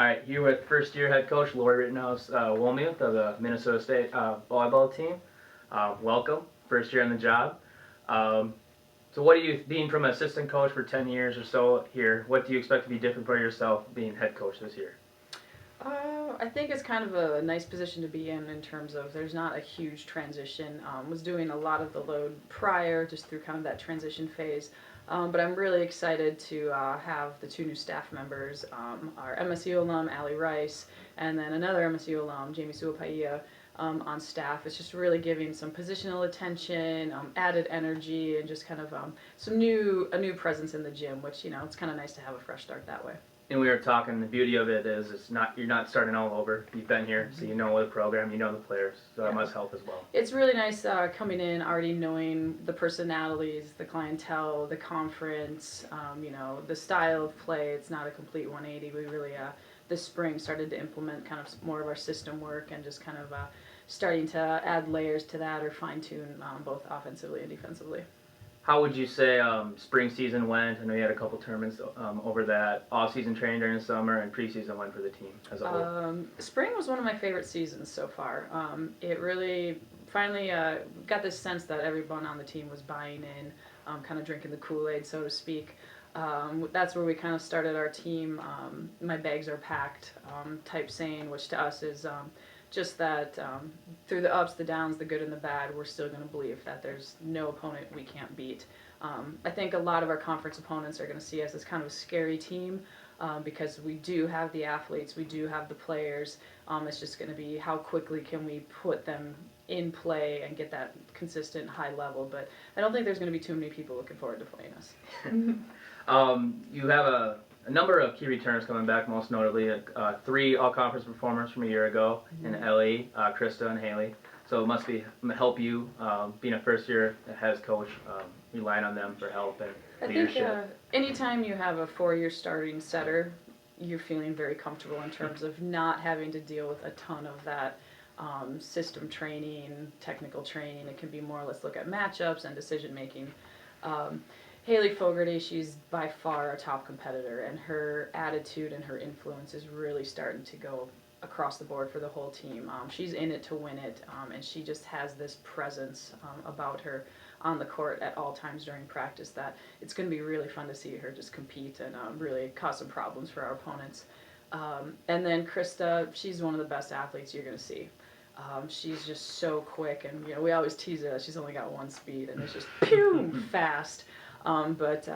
All right, here with first-year head coach Lori Rittenhouse-Wollmuth of the Mnnesota State volleyball team. Welcome, first year on the job. So what do you, being from assistant coach for 10 years or so here, what do you expect to be different for yourself being head coach this year? I think it's kind of a nice position to be in terms of there's not a huge transition. Was doing a lot of the load prior, just through kind of that transition phase. But I'm really excited to have the two new staff members, our MSU alum, Allie Rice, and then another MSU alum, Jamie Suapaia, on staff. It's just really giving some positional attention, added energy, and just kind of a new presence in the gym, which, it's kind of nice to have a fresh start that way. And we were talking, the beauty of it is you're not starting all over. You've been here, so you know the program, you know the players, so that must help as well. It's really nice coming in already knowing the personalities, the clientele, the conference, the style of play. It's not a complete 180. We really, this spring, started to implement kind of more of our system work and just kind of starting to add layers to that or fine-tune both offensively and defensively. How would you say spring season went? I know you had a couple tournaments over that. Off-season training during the summer and preseason went for the team as a whole. Spring was one of my favorite seasons so far. It really finally got this sense that everyone on the team was buying in, kind of drinking the Kool-Aid, so to speak. That's where we kind of started our team, my bags are packed type saying, which to us is just that through the ups, the downs, the good and the bad, we're still going to believe that there's no opponent we can't beat. I think a lot of our conference opponents are going to see us as kind of a scary team because we do have the athletes, we do have the players. It's just going to be how quickly can we put them in play and get that consistent high level. But I don't think there's going to be too many people looking forward to playing us. You have a number of key returners coming back, most notably 3 all-conference performers from a year ago in Ellie, Krista, and Haley. So it must help you being a first-year head coach, relying on them for help and leadership. I think anytime you have a 4-year starting setter, you're feeling very comfortable in terms of not having to deal with a ton of that system training, technical training. It can be more, let's look at matchups and decision-making. Haley Fogarty, she's by far a top competitor, and her attitude and her influence is really starting to go across the board for the whole team. She's in it to win it, and she just has this presence about her on the court at all times during practice that it's going to be really fun to see her just compete and really cause some problems for our opponents. And then Krista, she's one of the best athletes you're going to see. She's just so quick, and we always tease her that she's only got one speed, and it's just pew fast. But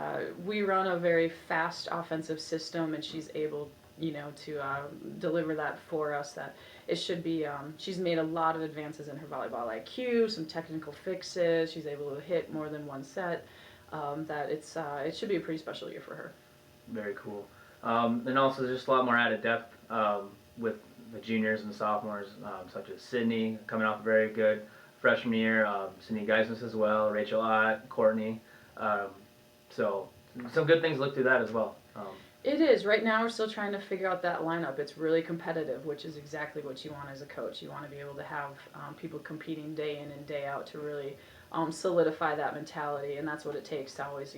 we run a very fast offensive system, and she's able, to deliver that for us. That it should be. She's made a lot of advances in her volleyball IQ, some technical fixes. She's able to hit more than one set. That it should be a pretty special year for her. Very cool. And also just a lot more added depth with the juniors and sophomores, such as Sydney coming off a very good freshman year, Sydney Geisness as well, Rachel Ott, Courtney. So some good things look through that as well. It is. Right now we're still trying to figure out that lineup. It's really competitive, which is exactly what you want as a coach. You want to be able to have people competing day in and day out to really solidify that mentality, and that's what it takes to always,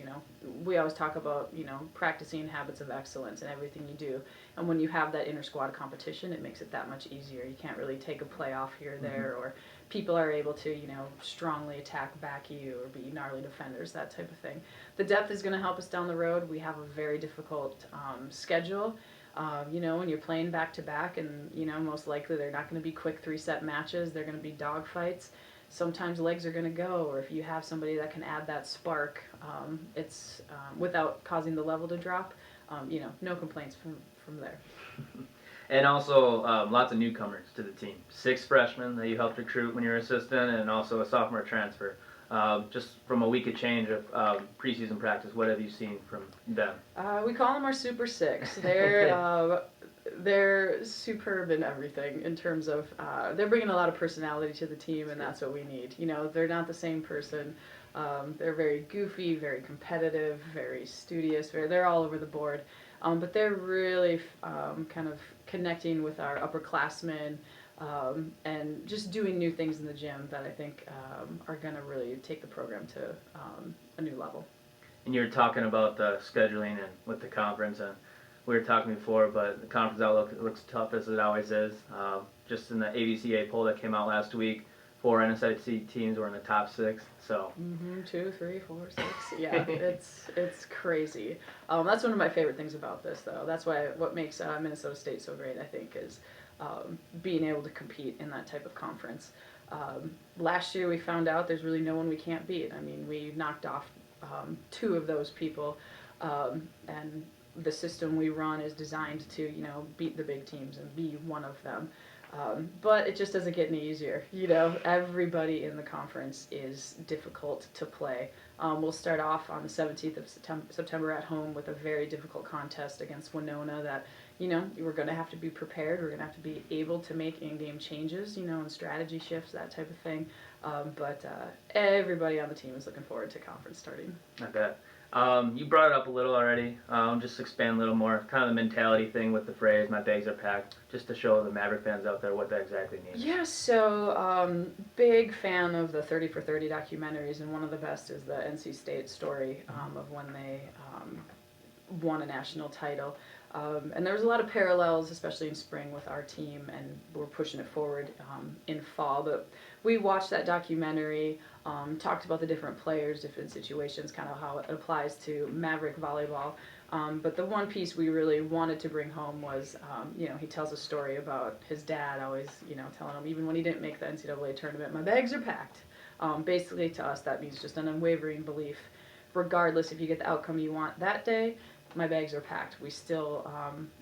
we always talk about, practicing habits of excellence in everything you do. And when you have that inter-squad competition, it makes it that much easier. You can't really take a play off here or there, or people are able to, strongly attack back you or be gnarly defenders, that type of thing. The depth is going to help us down the road. We have a very difficult schedule. When you're playing back-to-back and, most likely they're not going to be quick 3-set matches. They're going to be dog fights. Sometimes legs are going to go, or if you have somebody that can add that spark, it's without causing the level to drop, no complaints from there. And also lots of newcomers to the team. 6 freshmen that you helped recruit when you were assistant, and also a sophomore transfer. Just from a week of change of preseason practice, what have you seen from them? We call them our Super Six. They're superb in everything in terms of they're bringing a lot of personality to the team, and that's what we need. They're not the same person. They're very goofy, very competitive, very studious. They're all over the board. But they're really kind of connecting with our upperclassmen and just doing new things in the gym that I think are going to really take the program to a new level. And you were talking about the scheduling and with the conference, and we were talking before, but the conference outlook looks tough as it always is. Just in the AVCA poll that came out last week, 4 NSIC teams were in the top 6. So 2, 3, 4, 6. Yeah, it's crazy. That's one of my favorite things about this, though. That's what makes Mnnesota State so great, I think, is being able to compete in that type of conference. Last year we found out there's really no one we can't beat. I mean, we knocked off 2 of those people, and the system we run is designed to, beat the big teams and be one of them. But it just doesn't get any easier. Everybody in the conference is difficult to play. We'll start off on the 17th of September at home with a very difficult contest against Winona that, we're going to have to be prepared. We're going to have to be able to make in-game changes, and strategy shifts, that type of thing. But everybody on the team is looking forward to conference starting. I bet. You brought it up a little already. Just expand a little more. Kind of the mentality thing with the phrase, my bags are packed, just to show the Maverick fans out there what that exactly means. Yeah, so big fan of the 30 for 30 documentaries, and one of the best is the NC State story of when they won a national title. And there was a lot of parallels, especially in spring, with our team, and we're pushing it forward in fall. But we watched that documentary, talked about the different players, different situations, kind of how it applies to Maverick volleyball. But the one piece we really wanted to bring home was, he tells a story about his dad always, telling him, even when he didn't make the NCAA tournament, my bags are packed. Basically, to us, that means just an unwavering belief. Regardless if you get the outcome you want that day, my bags are packed. We still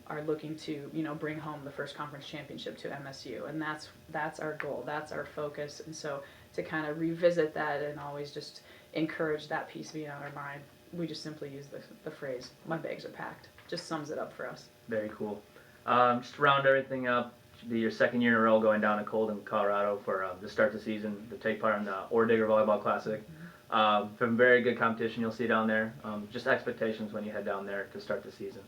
are looking to, bring home the first conference championship to MSU, and that's our goal. That's our focus. And so to kind of revisit that and always just encourage that piece being on our mind, we just simply use the phrase, my bags are packed. Just sums it up for us. Very cool. Just to round everything up, it should be your second year in a row going down to Colden, Colorado for to start the season to take part in the Ordigger Volleyball Classic. From very good competition you'll see down there. Just expectations when you head down there to start the season.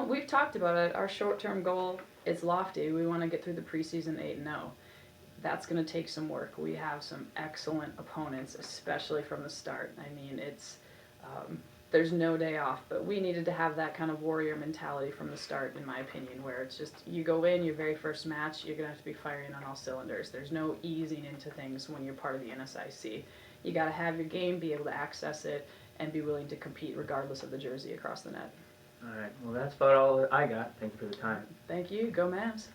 We've talked about it. Our short-term goal is lofty. We want to get through the preseason 8-0. That's going to take some work. We have some excellent opponents, especially from the start. I mean, there's no day off, but we needed to have that kind of warrior mentality from the start, in my opinion, where it's just you go in, your very first match, you're going to have to be firing on all cylinders. There's no easing into things when you're part of the NSIC. You got to have your game, be able to access it, and be willing to compete regardless of the jersey across the net. All right. Well, that's about all I got. Thank you for the time. Thank you. Go Mavs.